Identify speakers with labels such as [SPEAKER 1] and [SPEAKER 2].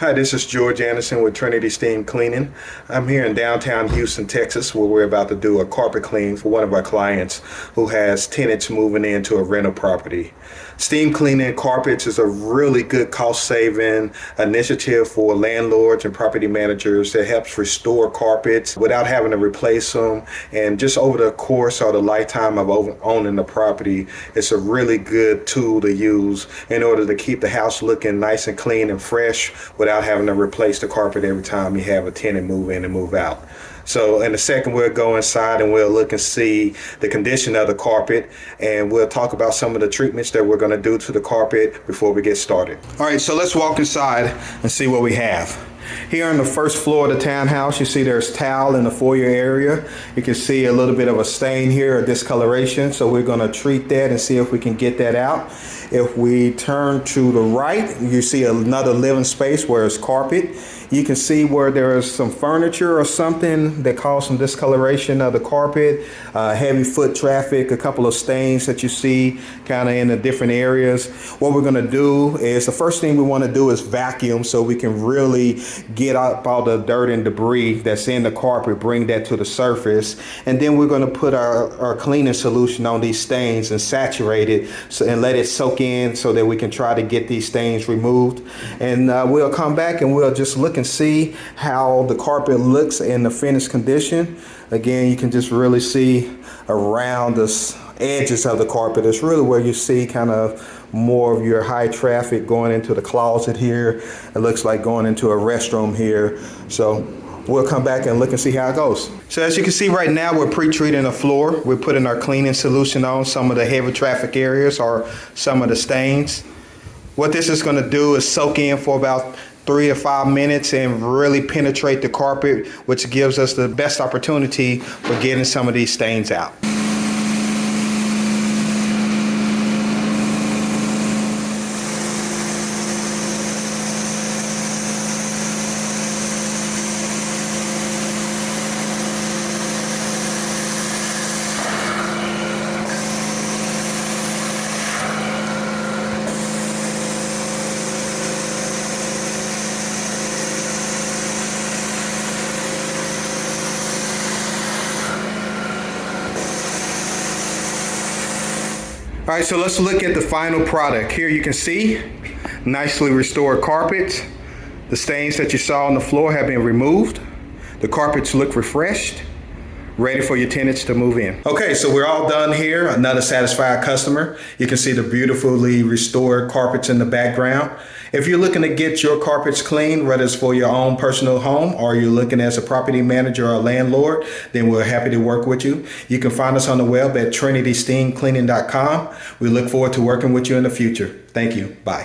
[SPEAKER 1] Hi, this is George Anderson with Trinity Steam Cleaning. I'm here in downtown Houston, Texas, where we're about to do a carpet clean for one of our clients who has tenants moving into a rental property. Steam cleaning carpets is a really good cost-saving initiative for landlords and property managers that helps restore carpets without having to replace them. And just over the course or the lifetime of owning the property, it's a really good tool to use in order to keep the house looking nice and clean and fresh without having to replace the carpet every time you have a tenant move in and move out. So in a second, we'll go inside and we'll look and see the condition of the carpet, and we'll talk about some of the treatments that we're going to do to the carpet before we get started. All right, so let's walk inside and see what we have. Here on the first floor of the townhouse, you see there's tile in the foyer area. You can see a little bit of a stain here, a discoloration. So we're going to treat that and see if we can get that out. If we turn to the right, you see another living space where it's carpet. You can see where there is some furniture or something that caused some discoloration of the carpet, heavy foot traffic, a couple of stains that you see kind of in the different areas. What we're going to do is, the first thing we want to do is vacuum so we can really get up all the dirt and debris that's in the carpet, bring that to the surface. And then we're going to put our cleaning solution on these stains and saturate it and let it soak in so that we can try to get these stains removed. And we'll come back and we'll just look and see how the carpet looks in the finished condition. Again, you can just really see around the edges of the carpet. It's really where you see kind of more of your high traffic going into the closet here. It looks like going into a restroom here. So we'll come back and look and see how it goes. So as you can see right now, we're pre-treating the floor. We're putting our cleaning solution on some of the heavy traffic areas or some of the stains. What this is going to do is soak in for about 3 to 5 minutes and really penetrate the carpet, which gives us the best opportunity for getting some of these stains out. All right, so let's look at the final product. Here you can see nicely restored carpets. The stains that you saw on the floor have been removed. The carpets look refreshed, ready for your tenants to move in. Okay, so we're all done here. Another satisfied customer. You can see the beautifully restored carpets in the background. If you're looking to get your carpets clean, whether it's for your own personal home or you're looking as a property manager or a landlord, then we're happy to work with you. You can find us on the web at trinitysteamcleaning.com. We look forward to working with you in the future. Thank you. Bye.